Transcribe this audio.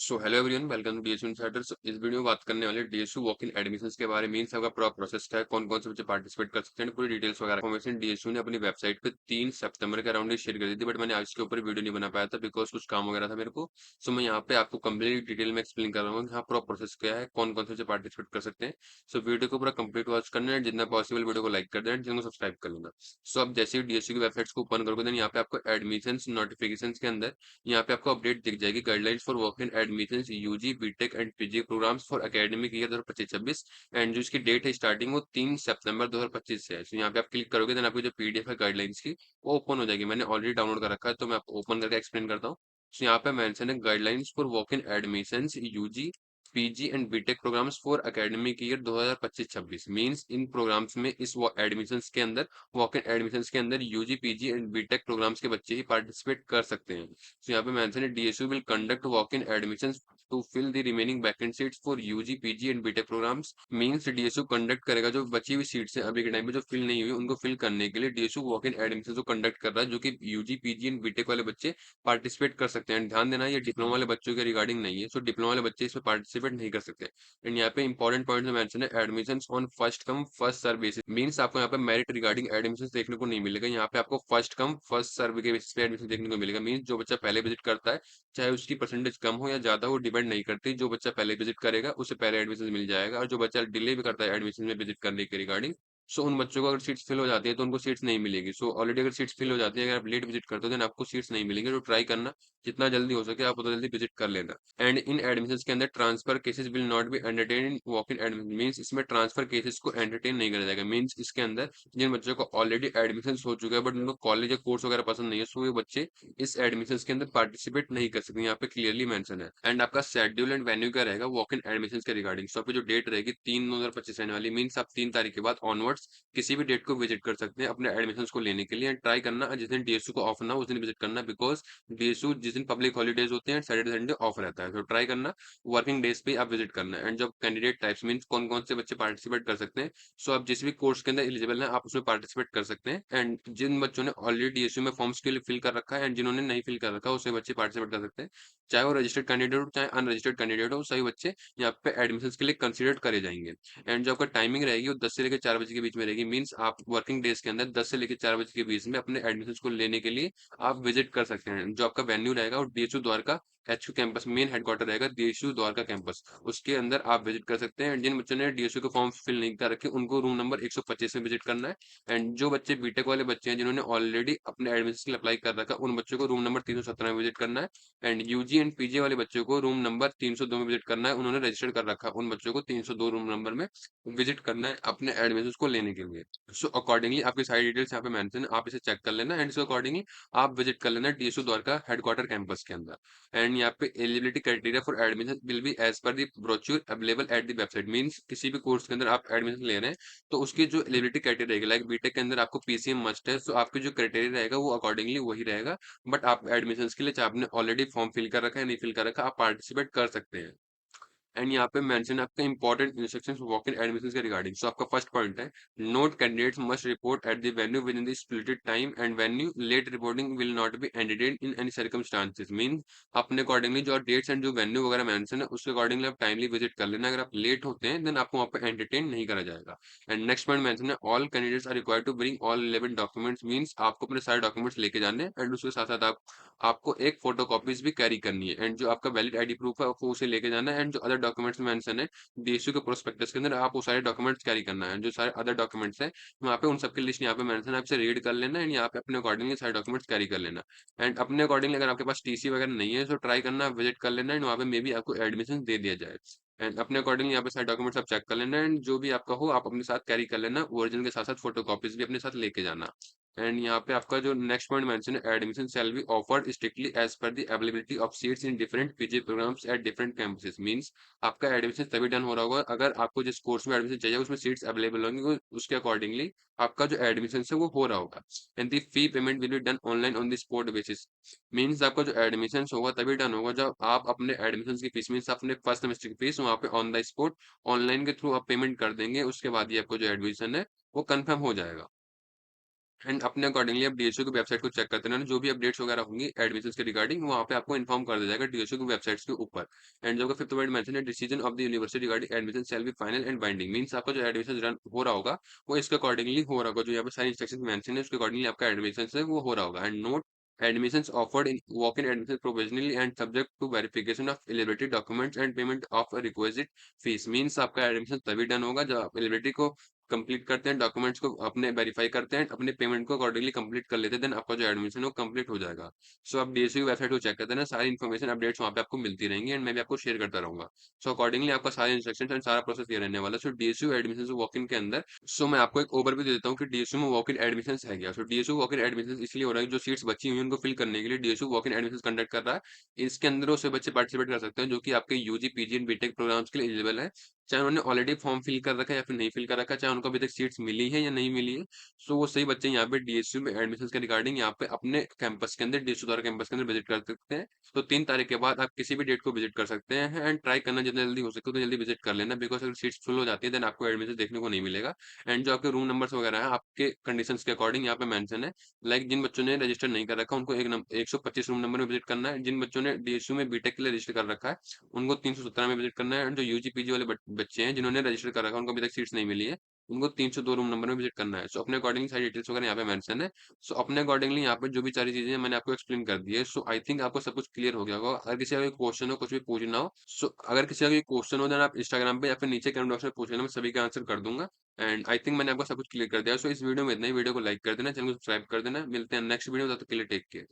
So hello everyone, welcome to DSU insider. इस video में बात करने वाले डीएसयू वॉक इन एडमिशंस के बारे में। मींस आपका पूरा प्रोसेस क्या है, कौन कौन से बच्चे पार्टिसिपेट कर सकते हैं, पूरी डिटेल्स वगैरह इन्फॉर्मेशन डीएसयू ने अपनी वेबसाइट पे 3 सितंबर के अराउंड शेयर कर दी थी। बट मैंने आज के ऊपर वीडियो नहीं बना पाया था बिकॉज कुछ काम वगैरह था मेरे को। सो मैं यहाँ पे आपको कंप्लीट डिटेल में एक्सप्लेन कर रहा हूँ कि हाँ पूरा प्रोसेस क्या है, कौन कौन से बच्चे पार्टिसिपेट कर सकते हैं। सो वीडियो को पूरा कंप्लीट वॉच करना है, जितना पॉसिबल वीडियो को लाइक कर देना, जिनको सब्सक्राइब कर लेना। सो अब जैसे ही डीएसयू की वेबसाइट को ओपन करोगे देन यहाँ पे आपको एडमिशन नोटिफिकेशन के अंदर यहाँ पे आपको अपडेट दिख जाएगी, guidelines for walk in admissions UG BTech and PG programmes for academic year 2025-26। And जो इसकी डेट है स्टार्टिंग वो 3 सितंबर 2025 से है। तो यहाँ पे आप क्लिक करोगे देन आपकी जो पीडीएफ है गाइडलाइंस की वो ओपन हो जाएगी। मैंने ऑलरेडी डाउनलोड कर रखा है तो मैं आपको ओपन करके एक्सप्लेन करता हूँ। तो यहाँ पे मेंशन है guidelines for walk in admissions UG PG and BTech programmes for academic year 2025-26। Means इन प्रोग्राम्स में इस एडमिशंस के अंदर वॉक इन एडमिशंस के अंदर UG PG and BTech programmes के बच्चे ही पार्टिसिपेट कर सकते हैं। तो यहाँ पे मेंशन है DSU will conduct walk in admissions to fill the remaining vacant seats for UG PG and BTech programmes. Means DSU conduct करेगा जो बची हुई सीट्स हैं अभी के टाइम पे जो फिल नहीं हुई उनको फिल करने के लिए डीएसयू वॉक इन एडमिशन को कंडक्ट कर रहा है, जो कि यूजी पीजी एंड बीटेक वाले बच्चे पार्टिसिपेट कर सकते हैं। ध्यान देना ये डिप्लोमा वाले बच्चों के रिगार्डिंग नहीं है। सो डिप्लोमा वाले बच्चे इसमें पार्टिसिपेट नहीं कर सकते। एंड यहाँ पे इंपॉर्टेंट पॉइंट में मेंशन है admission on first come first serve basis. Means आपको यहाँ पे मेरिट रिगार्डिंग एडमिशन देखने को नहीं मिलेगा। यहाँ पे आपको फर्स्ट कम फर्स्ट सर्व के बेसिस पे एडमिशन देखने को मिलेगा। मींस जो बच्चा पहले विजिट करता है चाहे उसकी परसेंटेज कम हो या ज्यादा हो डिपेंड नहीं करती, जो बच्चा पहले विजिट करेगा उसे पहले एडमिशन मिल जाएगा। और जो बच्चा डिले भी करता है एडमिशन में विजिट करने के रिगार्डिंग, सो उन बच्चों को अगर सीट्स फिल हो जाती है तो उनको सीट्स नहीं मिलेगी। सो ऑलरेडी अगर सीट्स फिल हो जाती है, अगर आप लेट विजिट करते हो देन आपको सीट्स नहीं मिलेंगे। तो ट्राई करना जितना जल्दी हो सके आप उतना जल्दी विजिट कर लेना। एंड इन एडमिशन के अंदर transfer cases will not be entertain in walk in admission. Means इसमें ट्रांसफर केसेस को एंटरटेन नहीं करा जाएगा। मीन्स इसके अंदर जिन बच्चों को ऑलरेडी एडमिशन हो चुका है बट उनको कॉलेज या कोर्स वगैरह पसंद नहीं है, सो ये बच्चे इस एडमिशन के अंदर पार्टिसिपेट नहीं कर सकते। यहाँ पे क्लियरली मेंशन है। एंड आपका शेड्यूल एंड वेन्यू क्या रहेगा वॉक इन एडमिशन के रिगार्डिंग। सो आपकी जो डेट रहेगी 3/9/2025 आने वाली, मीन्स आप 3 तारीख के बाद ऑनवर्ड्स किसी भी डेट को विजिट कर सकते हैं अपने एडमिशन को लेने के लिए। एंड ट्राई करना जिस दिन डीएसयू को ऑफ ना हो उस दिन विजिट करना, बिकॉज डीएसयू जिस दिन पब्लिक हॉलीडेज होते हैं सैटरडे संडे ऑफ रहता है। तो ट्राई करना वर्किंग डेज पे आप विजिट करना है। एंड जब कैंडिडेट टाइप्स मीन्स कौन कौन से बच्चे पार्टिसिपेट कर सकते हैं, सो आप जिस भी कोर्स के अंदर एलिजिबल हैं आप उसमें पार्टिसिपेट कर सकते हैं। एंड जिन बच्चों ने ऑलरेडी डीएसयू में फॉर्म्स के लिए फिल कर रखा है एंड जिन्होंने नहीं फिल कर रखा उसे बच्चे पार्टिसिपेट कर सकते हैं। चाहे वो रजिस्टर्ड कैंडिडेट हो चाहे अनरजिस्टर्ड कैंडिडेट हो, सभी बच्चे यहाँ पे एडमिशन के लिए कंसिडर करे जाएंगे। एंड जो आपका टाइमिंग रहेगी वो 10 से लेकर 4 बजे के बीच में रहेगी। मीन्स आप वर्किंग डेज के अंदर 10 से लेकर 4 बजे के बीच में अपने एडमिशन को लेने के लिए आप विजिट कर सकते हैं। जो आपका वेन्यू रहेगा वो DSU Dwarka HU campus main headquarter रहेगा डीएसयू द्वारका कैंपस, उसके अंदर आप विजिट कर सकते हैं। जिन बच्चों ने डीएसयू के फॉर्म फिल नहीं कर रखे उनको रूम नंबर 125 में विजिट करना है। एंड जो बच्चे बीटेक वाले बच्चे हैं जिन्होंने ऑलरेडी अपने एडमिशन के लिए अप्लाई कर रखा उन बच्चों को रूम नंबर 317 में विजिट करना है। एंड यूजी एंड पीजी वाले बच्चों को रूम नंबर 302 में विजिट करना है। उन्होंने रजिस्टर्ड कर रखा उन बच्चों को 302 रूम नंबर में विजिट करना है अपने एडमिशन को लेने के लिए। सो अकॉर्डिंगली आपकी सारी डिटेल्स यहाँ पे मेंशन है, आप इसे चेक कर लेना। एंड इसके अकॉर्डिंगली आप विजिट कर लेना डीएसयू द्वारका हेडक्वार्टर कैंपस के अंदर। एंड यहाँ पे eligibility criteria for admission will be as per the brochure available at the website. Means किसी भी कोर्स के अंदर आप एडमिशन ले रहे हैं तो उसकी जो एलिजिबिलिटी क्राइटेरिया रहेगी, लाइक बीटेक के अंदर आपको पीसीएम मस्ट है, तो आपके जो क्राइटेरिया रहेगा वो अकॉर्डिंगली वही रहेगा। बट आप एडमिशन के लिए चाहे आपने ऑलरेडी फॉर्म फिल कर रखा है नहीं फिल कर रखा, आप पार्टिसिपेट कर सकते हैं। एंड यहाँ पे मेंशन है आपका important instructions walk in admission के रिगार्डिंग। सो आपका फर्स्ट पॉइंट है note candidates must report at the venue within the splitted time and venue late reporting will not be entertained in any circumstances. Mean अपने accordingly जो dates and जो venue वगैरह mention है उसके accordingly आप timely visit कर लेना। अगर आप लेट होते हैं देन आपको वहाँ पे एंटरटेन नहीं करा जाएगा। एंड नेक्स्ट पॉइंट मेंशन है all candidates are required to bring all 11 documents. Means आपको अपने सारे डॉक्यूमेंट्स लेके जाने हैं एंड उसके साथ साथ आपको एक फोटो कॉपीज भी कैरी करनी है। एंड जो आपका वैलिड आईडी प्रूफ है आपको उसे लेके जाना है। एंड जो अदर डॉक्यूमेंट्स मेंशन है डीएसयू के प्रोस्पेक्टस के अंदर आप वो सारे डॉक्यूमेंट्स कैरी करना है। जो सारे अदर डॉक्यूमेंट्स हैं वहाँ पे उन सबकी लिस्ट यहाँ पे मेंशन है, आपसे रीड कर लेना एंड यहाँ पे अपने अकॉर्डिंगली सारे डॉक्यूमेंट्स कैरी कर लेना। एंड अपने अकॉर्डिंगली अगर आपके पास टीसी वगैरह नहीं है तो ट्राई करना विजिट कर लेना एंड वहाँ पे मे बी आपको एडमिशन दे दिया जाए। एंड अपने अकॉर्डिंगली यहाँ पे सारे डॉक्यूमेंट्स आप चेक कर लेना एंड जो भी आपका हो आप अपने साथ कैरी कर लेना, ओरिजिनल के साथ साथ फोटो कॉपीज भी अपने साथ लेके जाना। एंड यहाँ पे आपका जो नेक्स्ट पॉइंट मेंशन है admission shall be offered strictly as per the availability of seats in different PG programmes at different campuses. Means आपका एडमिशन तभी डन हो रहा होगा अगर आपको जिस कोर्स में एडमिशन चाहिए उसमें सीट्स अवेलेबल होंगी, उसके अकॉर्डिंगली आपका जो एडमिशन है वो हो रहा होगा। And the fee payment will be done online on the spot basis. Means आपका जो एडमिशन होगा तभी डन होगा जब आप अपने एडमिशन की फीस मीन्स अपने फर्स्ट सेमेस्टर की फीस वहाँ पे ऑन द स्पॉट ऑनलाइन के थ्रू आप पेमेंट कर देंगे, उसके बाद ही आपको जो एडमिशन है वो कंफर्म हो जाएगा। एंड अपने अकॉर्डिंगली आप डीएसयू की वेबसाइट को चेक करते रहना, जो भी अपडेट्स वगैरह होंगी एडमिशन्स के रिगार्डिंग वहाँ पे आपको इन्फॉर्म कर दिया जाएगा डीएसयू की वेबसाइट्स के ऊपर। एंड जो 5th पॉइंट मेंशन है, decision of the university regarding admission shall B final and binding. Means आपका जो एडमिशन रन हो रहा होगा, वो इसके अकॉर्डिंगली हो रहा होगा। जो यहाँ पे सारी इंस्ट्रक्शंस मेंशन है, उसके अकॉर्डिंगली आपका एडमिशन है वो हो रहा होगा। And note admissions offered in walk-in admission provisionally and subject to verification of eligibility documents and payment of a requisite fees। Means आपका एडमिशन तभी डन होगा जब आप एलिजिबिलिटी को कंप्लीट करते हैं, डॉक्यूमेंट्स को अपने वेरीफाई करते हैं, अपने पेमेंट को अकॉर्डिंगली कंप्लीट कर लेते हैं, देन आपका जो एडमिशन है वो कंप्लीट हो जाएगा। सो आप डीएसयू की वेबसाइट को चेक करते हैं ना, सारी इन्फॉर्मेशन अपडेट्स वहाँ पे आपको मिलती रहेंगी एंड मैं भी आपको शेयर करता रहूंगा। सो अकॉर्डिंगली आपका सारे इंस्ट्रक्शन एंड सारा प्रोसेस ये रहने वाला है। सो डीएसयू एडमिशन वॉक इन के अंदर सो मैं आपको एक ओवरव्यू दे देता हूँ कि डीएसयू में वॉक इन एडमिशन है क्या। सो डीएसयू वॉक इन एडमिशन इसलिए हो रहा है कि जो सीट्स बची हुई हैं उनको फिल करने के लिए DSU walk in admission conduct कर रहा है। इसके अंदर वो सभी बच्चे पार्टिसिपेट कर सकते हैं जो कि आपके UG PG and BTech programmes के लिए एलिजिबल है, चाहे उन्होंने ऑलरेडी फॉर्म फिल कर रखा है या फिर नहीं फिल कर रखा है, चाहे उनको अभी तक सीट्स मिली है या नहीं मिली है। सो वो सही बच्चे यहाँ पे डीएसयू में एडमिशन के रिगार्डिंग यहाँ पे अपने कैंपस के अंदर, डीएसयू द्वारा कैंपस के अंदर विजिट कर सकते हैं। तो 3 तारीख के बाद आप किसी भी डेट को विजिट कर सकते हैं एंड ट्राई करना जितना जल्दी हो सके उतना जल्दी विजिट कर लेना, बिकॉज अगर सीट्स फुल हो जाती है देन आपको एडमिशन देखने को नहीं मिलेगा। एंड जो आपके रूम नंबर्स वगैरह है आपके कंडीशंस के अकॉर्डिंग यहाँ पे मेंशन है। लाइक जिन बच्चों ने रजिस्टर नहीं कर रखा उनको 125 रूम नंबर में विजिट करना है। जिन बच्चों ने डीएसयू में बीटेक के लिए रजिस्टर कर रखा है उनको 317 में विजिट करना है। एंड जो यूजी पीजी वाले बच्चे हैं जिन्होंने रजिस्टर कर रखा है उनको अभी तक सीट्स नहीं मिली है, उनको 302 रूम नंबर में विजिट करना है। सो अपने अकॉर्डिंग सारी डिटेल्स वगैरह यहाँ पे मेंशन है। सो अपने अकॉर्डिंगली यहाँ पे जो भी सारी चीजें हैं मैंने आपको एक्सप्लेन कर दी है। सो आई थिंक आपको सब कुछ क्लियर हो गया होगा। अगर किसी का कोई क्वेश्चन हो, कुछ भी पूछना हो, सो अगर किसी का कोई क्वेश्चन हो देन आप इंस्टाग्राम पे या फिर नीचे कमेंट बॉक्स में पूछ लेना, मैं सभी का आंसर कर दूंगा। एंड आई थिंक मैंने आपको सब कुछ क्लियर कर दिया। सो इस वीडियो में इतना ही। वीडियो को लाइक कर देना, चैनल को सब्सक्राइब कर देना। मिलते हैं नेक्स्ट वीडियो में, तब तक के लिए टेक केयर।